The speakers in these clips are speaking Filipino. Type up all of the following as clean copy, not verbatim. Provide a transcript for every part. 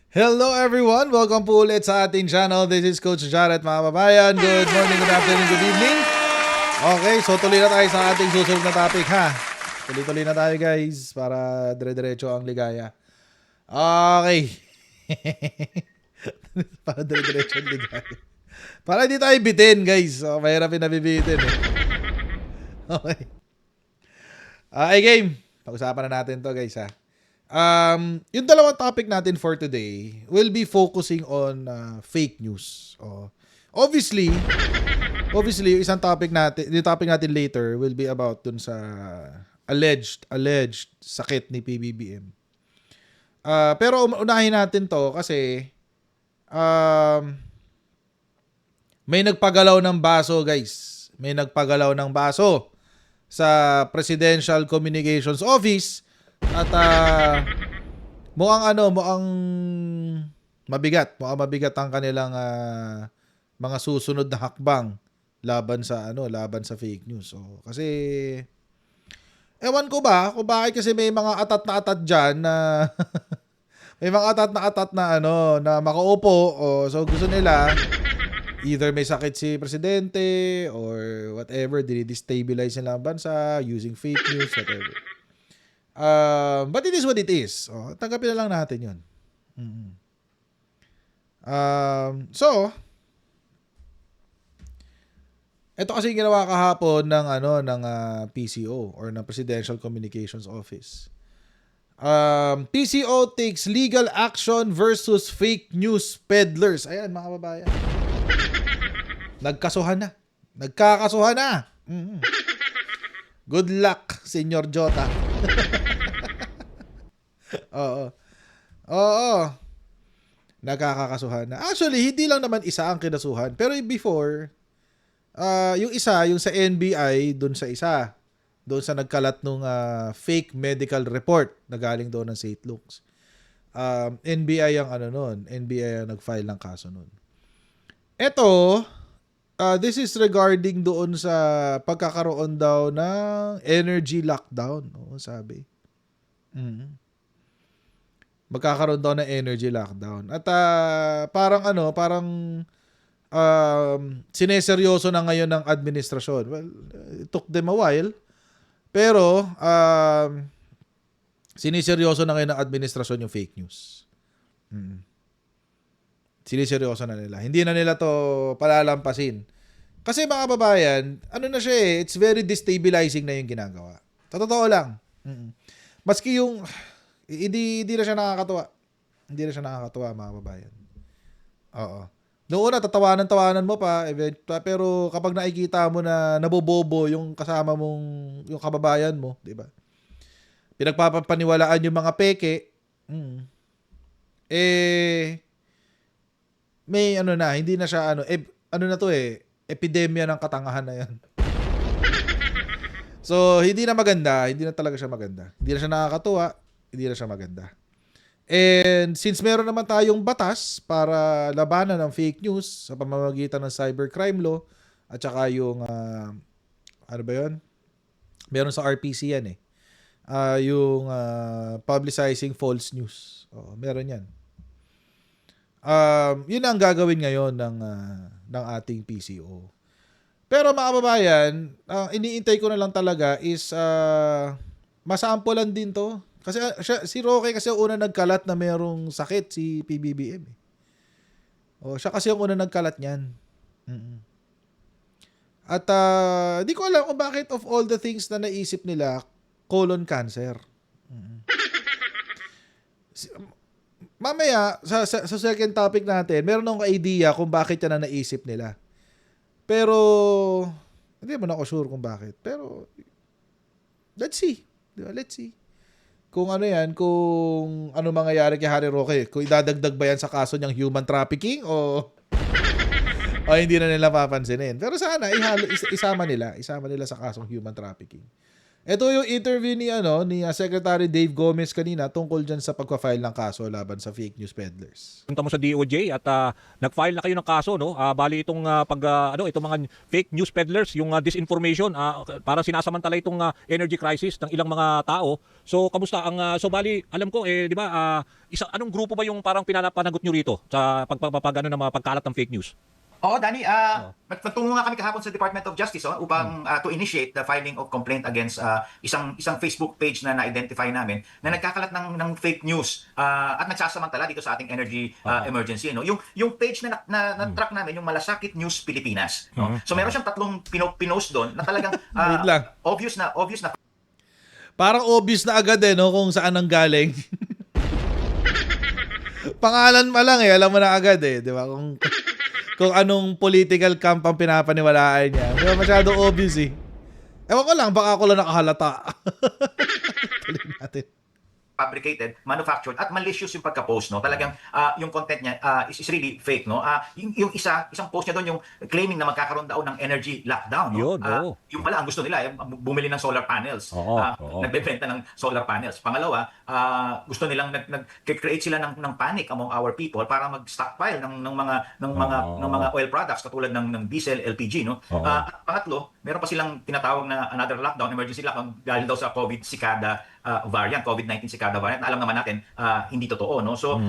Hello everyone! Welcome po ulit sa ating channel. This is Coach Jarrett, mga babayan. Good morning, good afternoon, good evening. Okay, so tuloy na tayo sa ating susunod na topic, ha? Tuloy-tuloy na tayo, guys, para dire-diretso ang ligaya. Okay. Para dire-diretso ang ligaya. Para hindi tayo bitin, guys. So, mahirapin na bibitin, eh. Okay. Okay, game. Pag-usapan na natin to, guys, ha? Yung dalawang topic natin for today will be focusing on fake news. Obviously, yung isang topic natin, yung topic natin later will be about dun sa alleged sakit ni PBBM. Pero unahin natin to kasi may nagpagalaw ng baso, guys. May nagpagalaw ng baso sa Presidential Communications Office. At mukhang mabigat ang kanilang mga susunod na hakbang laban sa fake news. So, kasi ewan ko ba kung bakit kasi may mga atat na atat diyan na may mga atat na na makaupo, so gusto nila either may sakit si presidente or whatever, dinidestabilize nila ang bansa using fake news, whatever. But it is what it is. Tanggapin na lang natin yun. So, ito kasi yung ginawa kahapon ng PCO or ng Presidential Communications Office. PCO takes legal action versus fake news peddlers. Ayan, mga babayan. Nagkakasuhan na. Good luck, Senyor Jota. Oo. Nakakakasuhan na. Actually, hindi lang naman isa ang kinasuhan. Pero before, yung isa, yung sa NBI, doon sa nagkalat nung fake medical report na galing doon ng St. Luke's. NBI ang NBI ang nag-file ng kaso noon. Ito, this is regarding doon sa pagkakaroon daw ng energy lockdown, sabi. Magkakaroon daw ng energy lockdown. At parang sineseryoso na ngayon ng administrasyon. Well, it took them a while. Pero siniseryoso na ngayon ng administrasyon yung fake news. Siniseryoso na nila. Hindi na nila to palalampasin. Kasi mga babayan, na siya it's very destabilizing na yung ginagawa. Totoo lang. Maski yung hindi na siya nakakatuwa. Hindi na siya nakakatuwa, mga babayan. Oo. Noong una, tatawanan mo pa, pero kapag nakikita mo na nabobobo yung kasama mong, yung kababayan mo, di ba? Pinagpapaniwalaan yung mga peke, may hindi na siya epidemya ng katangahan na yan. So, hindi na maganda, hindi na talaga siya maganda. Hindi na siya nakakatuwa, hindi na siya maganda. And since meron naman tayong batas para labanan ng fake news sa pamamagitan ng cybercrime law at saka yung meron sa RPC yan yung publicizing false news. Meron yan. Yun ang gagawin ngayon ng ating PCO. Pero mga kababayan, iniintay ko na lang talaga is masampulan din to. Kasi si Roque kasi una nagkalat na merong sakit si PBBM. Siya kasi yung una nagkalat niyan. At di ko alam kung bakit of all the things na naisip nila, colon cancer. Mamaya, sa second topic natin, meron akong idea kung bakit yan na naisip nila. Pero, hindi mo na ako sure kung bakit. Pero, let's see. Diba? Let's see. Kung kung ano mangyayari kay Harry Roque. Kung idadagdag ba yan sa kaso niyang human trafficking o hindi na nila papansinin. Pero sana, isama nila sa kasong human trafficking. Ito yung interview ni Secretary Dave Gomez kanina tungkol diyan sa pagfa-file ng kaso laban sa fake news peddlers. Punta mo sa DOJ at nag-file na kayo ng kaso, no? Bali itong itong mga fake news peddlers, yung disinformation para sinasamantala itong energy crisis ng ilang mga tao. So kamusta so bali alam ko di ba anong grupo ba yung parang pinapanagot niyo rito sa ng mga pagkalat ng fake news? Oo, Danny, nagtungo nga kami kahapon sa Department of Justice upang to initiate the filing of complaint against isang Facebook page na na-identify namin na nagkakalat ng fake news at nagsasamantala dito sa ating energy emergency. No? Yung page na track namin, yung Malasakit News Pilipinas. No? So meron siyang tatlong pinost doon na talagang Wait lang. obvious na Parang obvious na agad no kung saan ang galing. Pangalan pa lang alam mo na agad di ba? Kung anong political camp ang pinapaniwalaan niya. Di ba masyado obvious Ewan ko lang, baka ako lang nakahalata. Tuloy natin. fabricated, manufactured at malicious yung pagka-post, no? Talagang yung content niya is really fake, no? Yung isang post niya doon yung claiming na magkakaroon daw ng energy lockdown, no? Yun, yung pala ang gusto nila bumili ng solar panels. Nagbebenta ng solar panels. Pangalawa, gusto nilang nag-create sila ng panic among our people para mag-stockpile ng mga oil products katulad ng diesel, LPG, no? At pangatlo, meron pa silang tinatawag na another lockdown, emergency lockdown dahil daw sa COVID cicada variant, COVID-19 cicada variant, na alam naman natin hindi totoo, no? So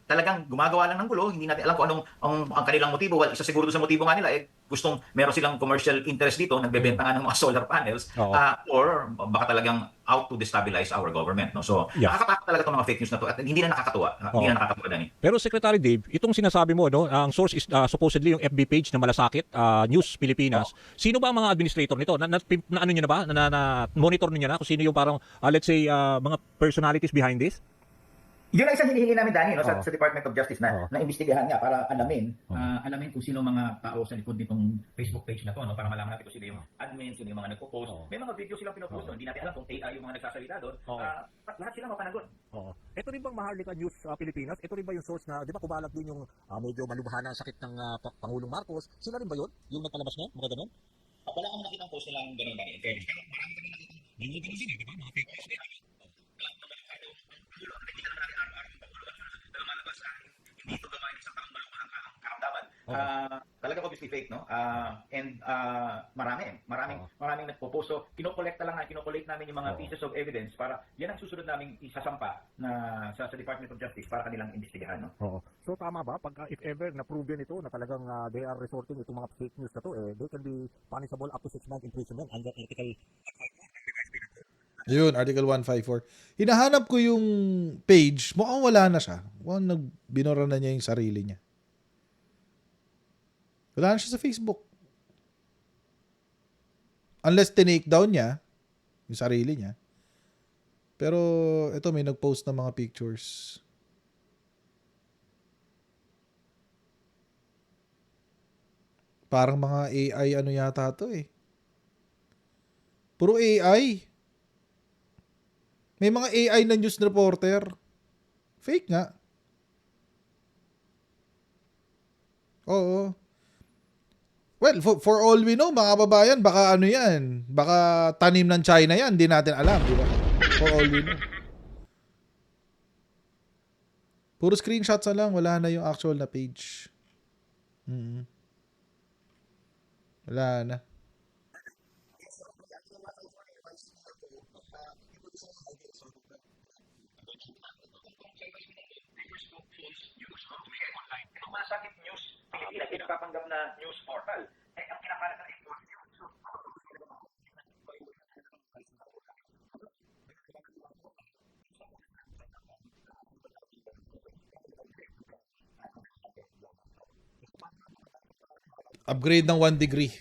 talagang gumagawa lang ng gulo, hindi natin alam kung anong ang kanilang motibo. Well, isa siguro sa motibo nga nila gustong meron silang commercial interest dito, nagbebenta nga ng mga solar panels or baka talagang out to destabilize our government, no? So nakakatakot talaga itong mga fake news na to at hindi na nakakatuwa. Hindi na nakakatuwa, Dani. Pero Secretary Dave, itong sinasabi mo, no, ang source is supposedly yung FB page na Malasakit News Pilipinas. Sino ba ang mga administrator nito? Na ano niyo na ba? Na monitor niyo na kung sino yung parang let's say mga personalities behind this? Yun ang isang hinihingi namin, Danny, no, sa Department of Justice na imbestigahan nga para alamin kung sino mga tao sa likod nitong Facebook page na to, no, para malaman natin kung sino yung admin, sino yung mga nagpo-post. May mga video silang pinopost doon, hindi natin alam kung AI yung mga nagsasalita doon. Lahat sila mapanagot. Ito rin bang Maharlika News Pilipinas? Ito rin ba yung source na, di ba kumalat din yung medyo malubhan ang sakit ng Pangulong Marcos? Sila rin ba yun? Yung nagpalabas niya? Mga ganun? Wala akong nakita ang post nilang ganun, Danny. Pero marami kami nakita. May mga ganun din di ba? Mga fake news nila. Talaga obviously fake, no? And maraming nagpo-post. So, kinokolate namin yung mga pieces of evidence para yan ang susunod naming isasampa na sa Department of Justice para kanilang imbestigahan, no? So tama ba pag if ever na proven ito na talagang they are resorting itong mga fake news na to they can be punishable up to 6 months imprisonment under Article 154. Yun, Article 154. Hinahanap ko yung page. Mukhang wala na siya. Mukhang binura na niya yung sarili niya. Wala na siya sa Facebook. Unless tinake down niya yung sarili niya. Pero ito may nag-post ng mga pictures. Parang mga AI yata to Puro AI. May mga AI na news reporter. Fake nga. Oo. Well, for all we know, mga babayan, baka yan. Baka tanim ng China yan. Hindi natin alam, di ba? For all we know. Puro screenshots na lang. Wala na yung actual na page. Wala na. Malasakit News Pilipinas, pinagpapanggap na news portal. Ang kinakalat ng news. Upgrade ng 1 degree.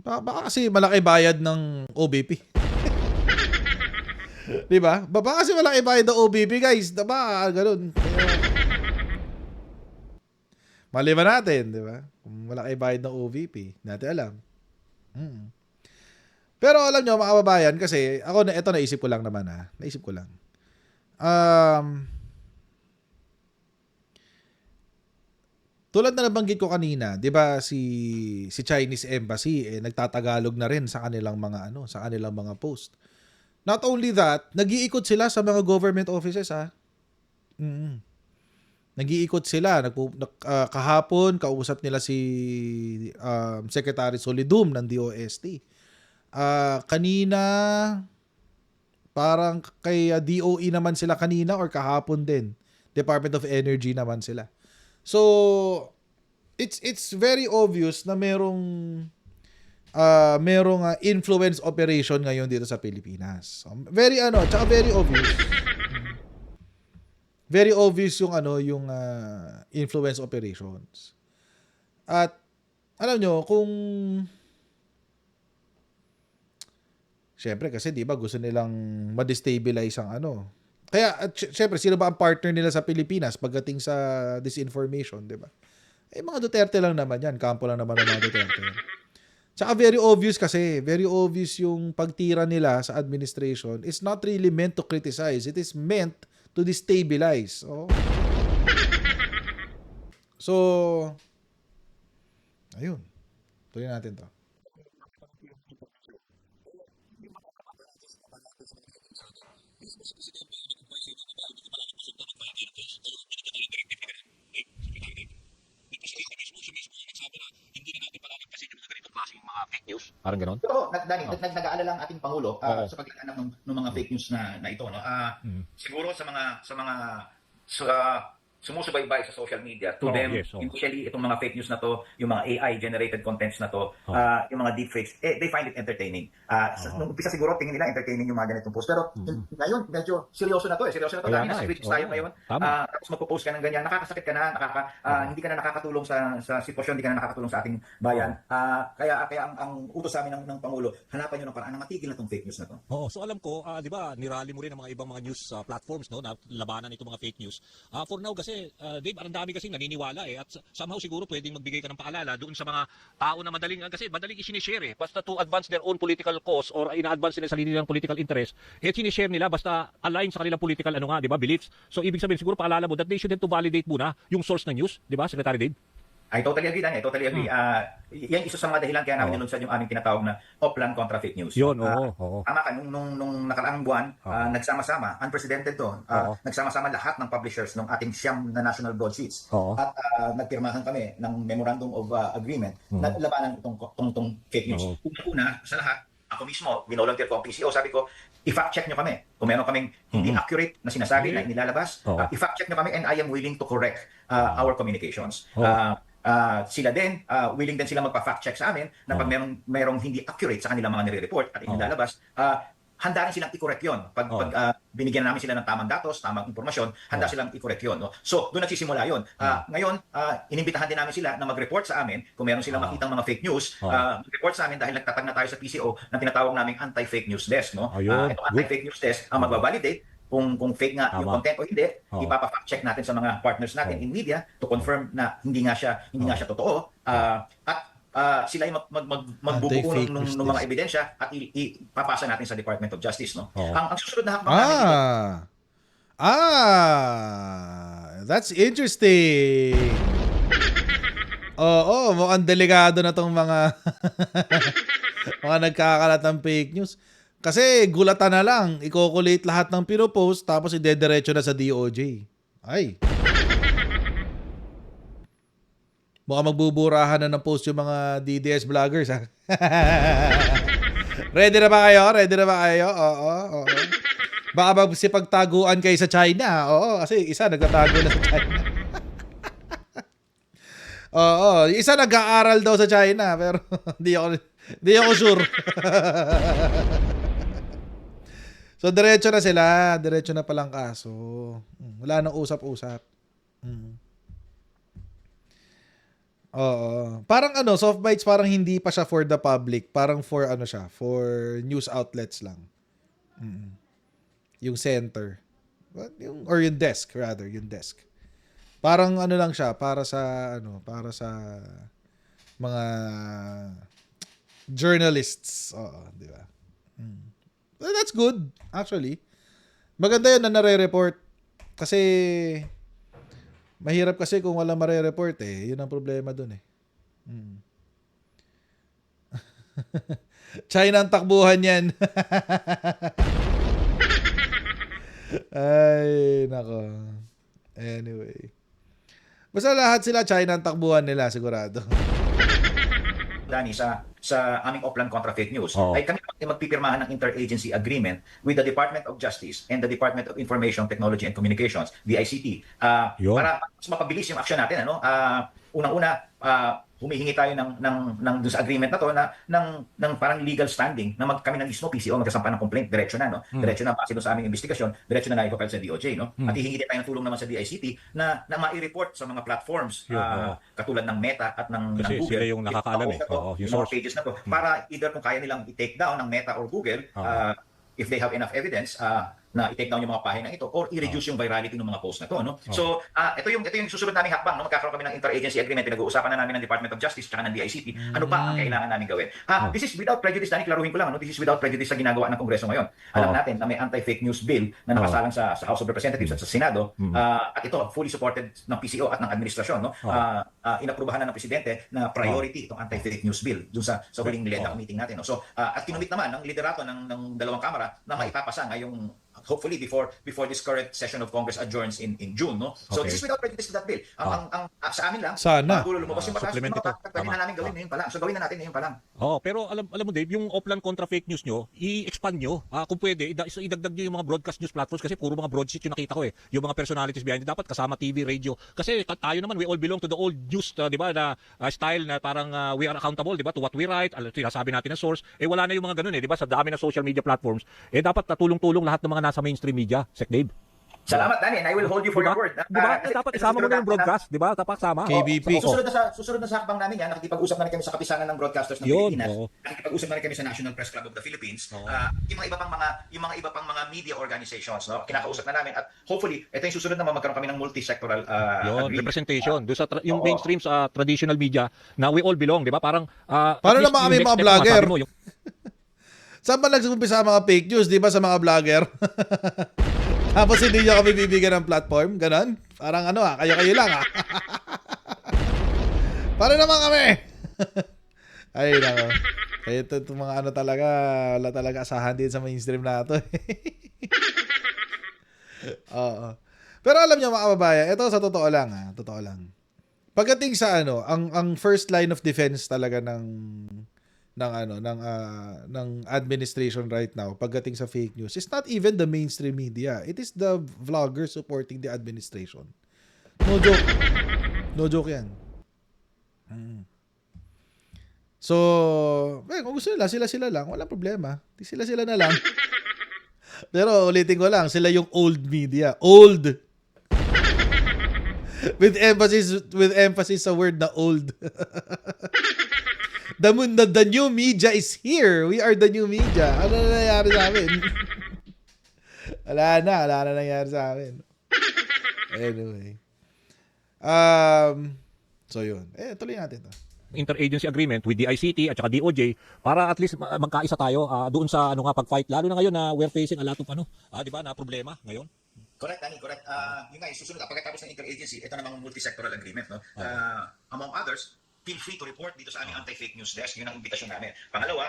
Baka kasi malaki bayad ng OBP. Di ba? Baka kasi malaki bayad ng OBP, guys. Diba? Ganun. Mali ba natin, di ba? Kung malaki bayad ng OVP, natin alam. Pero alam nyo, mga kababayan, kasi ako, ito naisip ko lang naman Naisip ko lang. Tulad na nabanggit ko kanina, 'di ba si Chinese Embassy nagtatagalog na rin sa kanilang mga sa kanilang mga post. Not only that, nag-iikot sila sa mga government offices Nag-iikot sila, kahapon kausap nila si Secretary Solidum ng DOST. Kanina parang kay DOE naman sila kanina or kahapon din. Department of Energy naman sila. So it's very obvious na merong influence operation ngayon dito sa Pilipinas. So, tsaka very obvious. Very obvious yung influence operations. At alam nyo, kung syempre kasi 'di ba gusto nilang ma-destabilize ang Kaya syempre sino ba ang partner nila sa Pilipinas pagdating sa disinformation, 'di ba? Mga Duterte lang naman 'yan, kampo lang naman ng mga Duterte. Tsaka very obvious yung pagtira nila sa administration is not really meant to criticize, it is meant to destabilize. So ayun. Tuloy natin 'to. Fake news. Parang gano'n. Pero nag-aalala ang ating pangulo sa paglaganap ng mga fake news na ito, no. Siguro sa mga sumusubaybay sa social media, to them, usually itong mga fake news na to, yung mga AI generated contents na to, yung mga deepfakes, they find it entertaining. Nung umpisa siguro tingin nila entertaining yung mga ganitong post, pero ngayon medyo seryoso na to. Dahil nasa critics tayo ngayon. Tapos magpo-post ka ng ganyan, nakakasakit ka na, hindi ka na nakakatulong sa sitwasyon, hindi ka na nakakatulong sa ating bayan. Kaya ang utos sa amin ng Pangulo, hanapan nyo ng paraan na matigil na tong fake news na to. So alam ko, di ba, nirally mo rin ang mga ibang mga news platforms, no, na labanan itong mga fake news. For now kasi, Dave, ang dami kasing naniniwala at somehow siguro pwedeng magbigay ka ng paalala doon sa mga tao na madaling isinishare basta to advance their own political cause or ina-advance nila sa nilang political interest, sinishare nila basta align sa kanilang political di ba, beliefs. So ibig sabihin siguro paalala mo that they should have to validate muna yung source ng news, di ba, Secretary Dave? I totally agree, Daniel. I totally agree. Yan isa sa mga dahilan kaya namin nilunsad yung aming tinatawag na Oplan Contra Fake News. Yun, Tama ka, nung nakaraang buwan, nagsama-sama, unprecedented to, nagsama-sama lahat ng publishers ng ating siyam na national broadsheets. At nagpirmahan kami ng Memorandum of Agreement na labanan itong fake news. Una sa lahat, ako mismo, binolunteer ko ang PCO, sabi ko, i-fact check nyo kami. Kung meron kaming hindi accurate na sinasabi na inilalabas, i-fact check nyo kami and I am willing to correct our communications. Sila din, willing din sila magpa-fact check sa amin na pag merong hindi accurate sa kanilang mga nire-report at inilalabas, handa rin silang i-correct yun. Pag binigyan namin sila ng tamang datos, tamang impormasyon, handa silang i-correct yun. No? So, doon nagsisimula yun. Ngayon, inimbitahan din namin sila na mag-report sa amin kung meron silang makitang mga fake news. Mag-report sa amin dahil nagtatag na tayo sa PCO ng tinatawag naming anti-fake news desk. No? Itong anti-fake news desk ang magbabalidate kung fake nga yung content o hindi, ipapa-fact check natin sa mga partners natin in media to confirm na hindi nga siya totoo. At sila ay magbubuo ng mga ebidensya at ipapasa natin sa Department of Justice, no. Ang susunod na hakbang natin that's interesting. Mukhang delikado na tong mga mga nagkakalat ng fake news. Kasi gulatan na lang, i-collate lahat ng pinopost tapos idediretso na sa DOJ. Ay. Mukhang magbuburahan na ng post yung mga DDS vloggers, ha? Ready na ba kayo? Oo. Baka magsipagtaguan kayo sa China. Oo, kasi isa nagtatago na sa China. Isa nag-aaral daw sa China, pero di ako sure. So, diretso na sila. Diretso na palang kaso. Wala nang usap-usap. Oo. Parang ano, soft bites parang hindi pa siya for the public. Parang for ano siya, for news outlets lang. Mm. Yung center. Or yung desk, rather. Yung desk. Parang ano lang siya, para sa mga journalists. Oo, di ba? Well, that's good, actually. Maganda yun na nare-report. Kasi, mahirap kasi kung wala mare-report eh. Yun ang problema dun eh. China ang takbuhan yan. Ay, nako. Anyway. Basta lahat sila China ang takbuhan nila, sigurado. Dani, sa aming Oplan Contra Fake News, Oo. ay kami magpipirmahan ng interagency agreement with the Department of Justice and the Department of Information Technology and Communications, DICT, Yun. para mas mapabilis yung action natin. Unang-una, humihingi tayo ng dun sa agreement na to ng parang legal standing na kami na mismo PCO magsasampa ng complaint diretso na diretso na base dun sa aming investigasyon, diretso na i-file sa DOJ at hihingi din tayo ng tulong naman sa DICT na ma-report sa mga platforms katulad ng Meta at ng Kasi Google sila yung nakakaalam eh. Oo, yung yung mga source. pages na to para either kung kaya nilang i-take down ng Meta or Google if they have enough evidence na i-take down yung mga pahina ito or i-reduce yung virality ng mga posts na to, no? So, ito yung susunod naming hakbang, no? Magkakaroon kami ng interagency agreement, pinag-uusapan na namin ng Department of Justice at ng DICT. Ano ba ang kailangan namin gawin? This is without prejudice, Danny, klaruhin ko lang, no? This is without prejudice sa ginagawa ng Kongreso ngayon. Alam natin na may anti-fake news bill na nakasalang sa House of Representatives at sa Senado, at ito fully supported ng PCO at ng administrasyon, no? Inaprubahan na ng presidente na priority itong anti-fake news bill dun sa huling LEDA meeting natin, no? So, at kinumit naman ng liderato ng dalawang kamara na maipapasa ngayong hopefully before this current session of Congress adjourns in June, no? So this is without prejudice to that bill. Sa amin lang, Sana. bago lumabas yung batas, Supplement yung ito. mga pwede na namin gawin ngayon pa lang. So gawin na natin ngayon pa lang. Pero alam mo Dave, yung Oplan Contra Fake News nyo, i-expand nyo. Kung pwede, idagdag nyo yung mga broadcast news platforms kasi puro mga broadsheet yung nakita ko eh. Yung mga personalities behind it, dapat kasama TV, radio. Kasi tayo naman, we all belong to the old news, di ba, na style na parang we are accountable, di ba, to what we write, sinasabi natin na source. Wala na yung mga ganun eh, di ba, sa dami ng social media platforms. Dapat tulong-tulong lahat ng mga nasa mainstream media, Sec Dave. Salamat, Danny, and I will hold you for your word. Diba? Dapat isama mo na yung broadcast, di ba? Dapat sama. KBP. Susunod na sa hakbang namin yan, nakikipag-usap na rin kami sa kapisanan ng broadcasters ng Yun, Pilipinas. oo. Nakikipag-usap na rin kami sa National Press Club of the Philippines. Yung mga iba pang mga media organizations, no? Kinakausap na namin at hopefully ito yung susunod naman magkaroon kami ng multi-sectoral agreement. Representation doon sa yung mainstream sa traditional media na we all belong, di ba? Parang Paano at least naman yung kami next mga step, vlogger? masabi mo, yung- Saan ba nagsumpisa ang mga fake news, di ba, sa mga vlogger? Tapos hindi nyo kami bibigyan ng platform, ganon? Parang kayo-kayo lang Paano naman kami? Ay, nako. Kaya ito mga talaga, wala talaga asahan din sa mainstream na ito. Oo. Pero alam nyo mga kababayan, ito sa totoo lang totoo lang. Pagdating sa ang first line of defense talaga ng administration right now pagdating sa fake news, it's not even the mainstream media. It is the vloggers supporting the administration. No joke. No joke yan. So, kung gusto nila, sila lang. Walang problema. Di sila na lang. Pero ulitin ko lang, sila yung old media. Old! with emphasis sa word na old. The new media is here. We are the new media. Ano na nangyari sa amin? Wala na nangyari sa amin. Anyway. So yun. Tuloy natin to. interagency agreement with the ICT at saka DOJ para at least magkaisa tayo doon sa pag-fight lalo na ngayon na we're facing a lot of di ba, na problema ngayon. Correct, Danny, correct. Yun nga, susunod, pagkatapos ng interagency, ito namang multi-sectoral agreement, no? Among others, feel free to report dito sa aming anti-fake news desk. Yun ang imbitasyon namin. Pangalawa,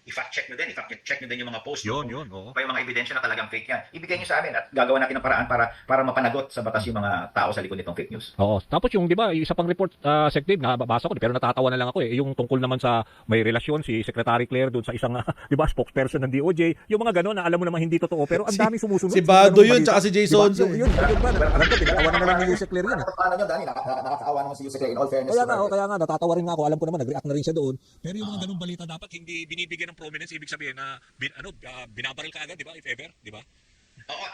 i-fact check nyo din. I-fact check nyo din yung mga post. Yun. Oo. Pa yung mga ebidensya na talagang fake yan. Ibigay nyo sa amin at gagawa natin ng paraan para mapanagot sa batas yung mga tao sa likod nitong fake news. Oo. Tapos yung, di ba, isa pang report, Sec Dave, nabasa ko, pero natatawa na lang ako yung tungkol naman sa may relasyon si Secretary Claire doon sa isang, di ba, spokesperson ng DOJ. Yung mga gano'n na alam mo naman hindi totoo, pero ang daming sumusunod. Si Bado yun, tsaka si Jason. Diba? Yun ba? Alam ko, pinatawa na lang ni Yusek Claire yun. Paano nyo, Danny? Nakakaawa naman si Yusek Claire, in all fairness. Kaya nga, natatawa rin nga ako. Alam ko naman, nag-react na rin siya doon. Pero yung mga ganung balita dapat hindi binibigyan ng prominence. Ibig sabihin na binabaril ka agad, di ba? If ever, di ba? Oo,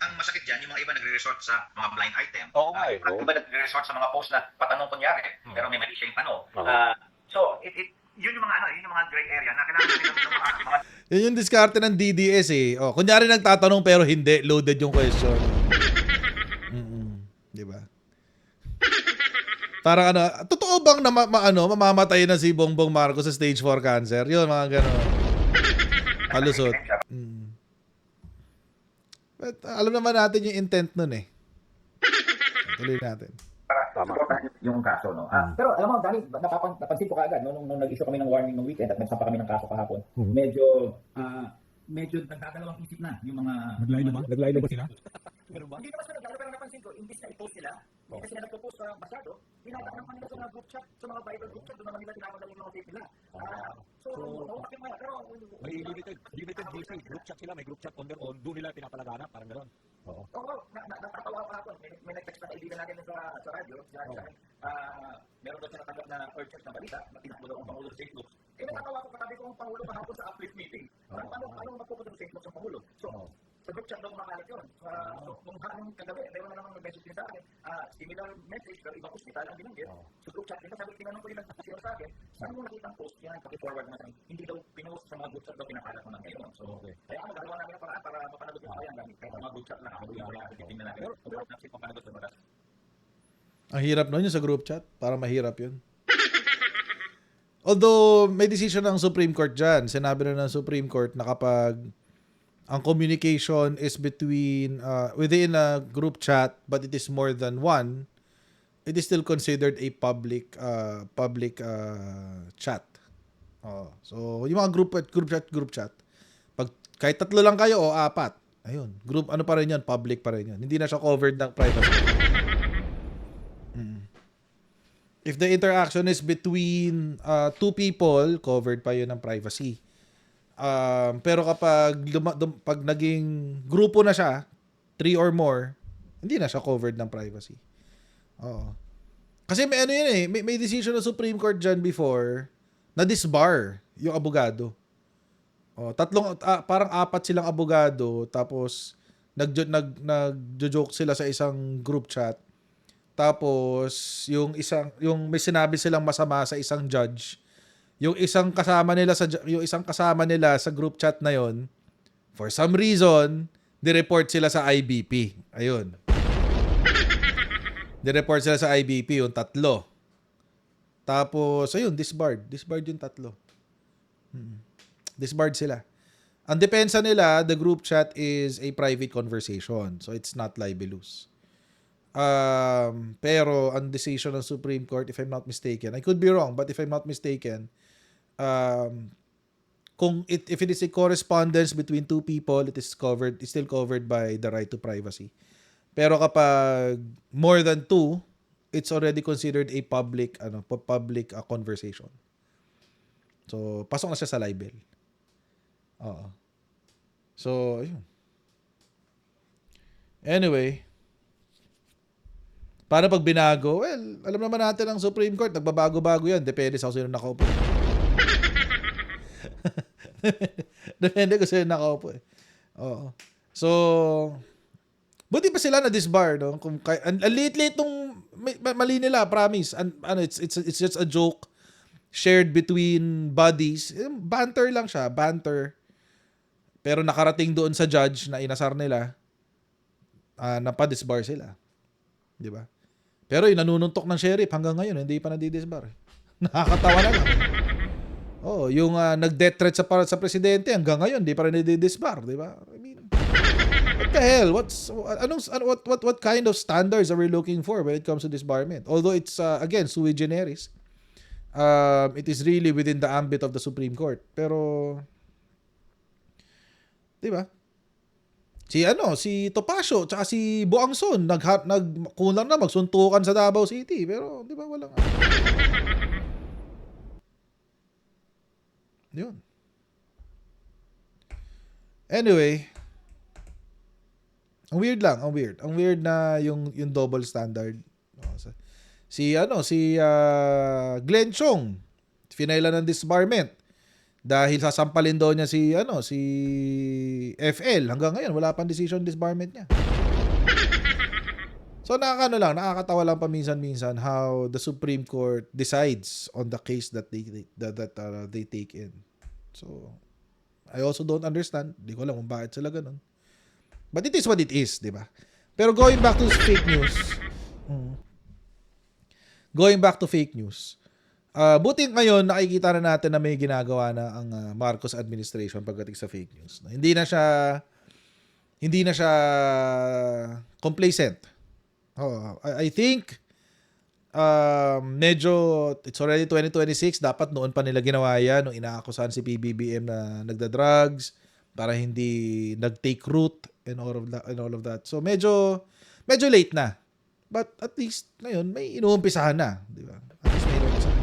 ang masakit diyan, yung mga iba nagre-resort sa mga blind item. Oo nga Yung iba nagre-resort sa mga post na patanong kunyari, pero may mali siya yung tanong. So, yun yung mga yun yung mga gray area na kailangan natin ng mga Yun yung diskarte ng DDS eh. Oh, kunyari nagtatanong pero hindi, loaded yung question. Di ba? Parang totoo bang na mamamatay na si Bongbong Marcos sa stage 4 cancer? Yun, mga gano'n. Palusot. But alam naman natin yung intent nun eh. Tuloy natin. para supportahan yung kaso, no? Pero alam mo, Danny, napansin ko kaagad, no, nung nag-issue kami ng warning ng weekend at nagsampa kami ng kaso kahapon, medyo nagdadalawang isip na yung mga... Naglaylo ba sila? Hindi naman sila nagdadalo, pero napansin ko, imbis na i-post sila, hindi kasi nila nagpo-post sa masyado, dinadaan pa nila sa mga group chat, sa mga Bible group chat, doon naman nila tinamadali yung mga tape nila. So, nawakin mo yan, pero... May limited group chat sila, may group chat on their own, doon nila pinapalaganap, parang gano'n. Oo. Oo, natatawa pa ako. May nag-text na kaibigan natin sa radyo, meron daw siya natanggap na urgent na balita, na tinakbo daw ang Pangulo sa Facebook. Natatawa ko, katabi ko ang Pangulo kahapon sa uplift meeting. Anong magpupunta sa Facebook sa Pangulo? So, sa group chat daw makalit yun. So, nung hanong kagabi, meron na namang nag-message din sa akin, similar message, pero ibang hospital ang binanggit. Sa group chat din, sabi, tinanong ko yung nag-share sa akin, saan mo nakitang post yan, paki-forward mo sa akin. Hindi daw pinost sa mga group chat daw pinakalat mo na ngayon. So, kaya ako nagagawa namin ang paraan para mapanagot yung bayan gamit. Kaya mga group chat lang, ako yung tingnan natin. Pero wala natin mapanagot sa batas. Ang hirap nun yung sa group chat. Para mahirap yun. Although, may decision ng Supreme Court dyan. Sinabi na ng Supreme Court na kapag ang communication is between, within a group chat, but it is more than one, it is still considered a public chat. So, yung mga group chat, pag kahit 3 lang kayo o 4, ayun, group, ano pa rin yun, public pa rin yun. Hindi na siya covered ng privacy. If the interaction is between 2 people, covered pa yun ng privacy. Pero kapag pag naging grupo na siya, 3 or more, hindi na siya covered ng privacy. Oo. Kasi may ano yun eh, may decision ng Supreme Court dyan before na disbar yung abogado. Parang 4 silang abogado, tapos nagjo-joke sila sa isang group chat. Tapos yung may sinabi silang masama sa isang judge. Yung isang kasama nila sa group chat na yon, for some reason, di-report sila sa IBP. Ayun. Di-report sila sa IBP yung 3. Tapos ayun, disbarred yung 3. Disbarred sila. Ang depensa nila, the group chat is a private conversation. So it's not libelous. Pero ang decision ng Supreme Court, if I'm not mistaken, I could be wrong, but if I'm not mistaken, if it is a correspondence between 2 people, it's still covered by the right to privacy. Pero kapag more than 2, it's already considered a public conversation. So pasok na siya sa libel. Oo. So ayun. Anyway, paano pag binago? Well, alam naman natin ang Supreme Court, nagbabago-bago yan. Depende sa kung sino nakaupo. Depende kung sino nakaupo eh. Oo. So, buti pa sila na-disbar, no? Ang late-late nung mali nila, promise. It's just a joke shared between buddies. Banter lang siya, banter. Pero nakarating doon sa judge na inasar nila, napadisbar sila. Di ba? Pero yung nanununtok ng sheriff hanggang ngayon, hindi pa nadidisbar. Nakakatawa na lang. Yung nag-death threat sa presidente hanggang ngayon, hindi pa rin nadidisbar, di ba? I mean, what the hell? What kind of standards are we looking for when it comes to disbarment? Although it's, again, sui generis. It is really within the ambit of the Supreme Court. Pero, di ba? Si Topacio tsaka si Buangson kulang na magsuntukan sa Davao City, pero di ba walang yun. Anyway, ang weird na yung double standard. Si Glenn Chong, finailan ng disbarment. Dahil sasampalin daw niya si FL. Hanggang ngayon wala pang decision disbarment niya. So nakakatawa lang paminsan-minsan how the Supreme Court decides on the case that they take in. So I also don't understand. Di ko alam kung bakit sila ganun. But it is what it is, di ba? Pero going back to fake news. Going back to fake news. Buti ngayon nakikita na natin na may ginagawa na ang Marcos administration pagdating sa fake news. Hindi na siya complacent. I think medyo it's already 2026, dapat noon pa nila ginawa yan nung inaakusahan si PBBM na nagda-drugs para hindi nag-take root and all of that. So medyo late na. But at least ngayon may inuumpisahan na, di ba? At least may inuumpisahan.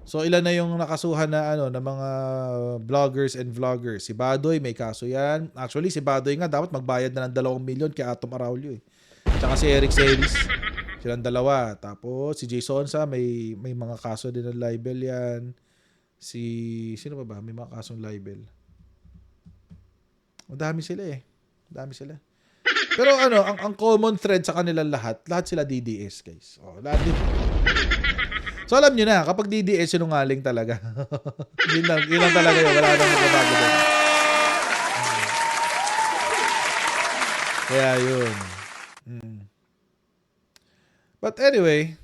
So ilan na yung nakasuhan na na mga vloggers and vloggers. Si Badoy may kaso yan. Actually si Badoy nga dapat magbayad na ng 2 milyon kay Atom Araulio eh. Tsaka si Eric Celis. Silang dalawa. Tapos si Jason Sa may mga kaso din ng libel yan. Sino ba? May mga kasong libel. Madami sila eh. Madami sila. Pero ang common thread sa kanilang lahat sila DDS, guys. Lahat din. So alam niyo na, kapag DDS sinungaling talaga. yun lang talaga yun. Wala nang magbabago doon. Kaya yun. But anyway.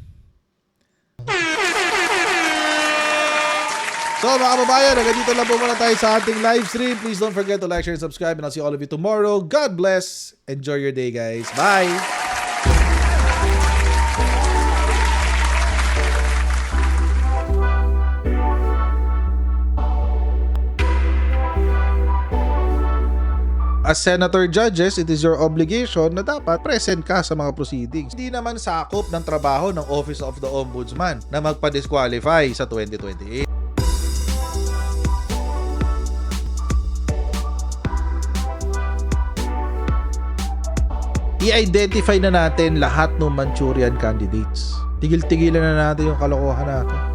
So mga kababayan, hanggang dito lang po muna tayo sa ating live stream. Please don't forget to like, share, and subscribe. And I'll see all of you tomorrow. God bless. Enjoy your day, guys. Bye. As senator judges, it is your obligation na dapat present ka sa mga proceedings. Hindi naman sakop ng trabaho ng Office of the Ombudsman na magpa-disqualify sa 2028. I-identify na natin lahat ng Manchurian candidates. Tigil-tigilan na natin yung kalokohan natin.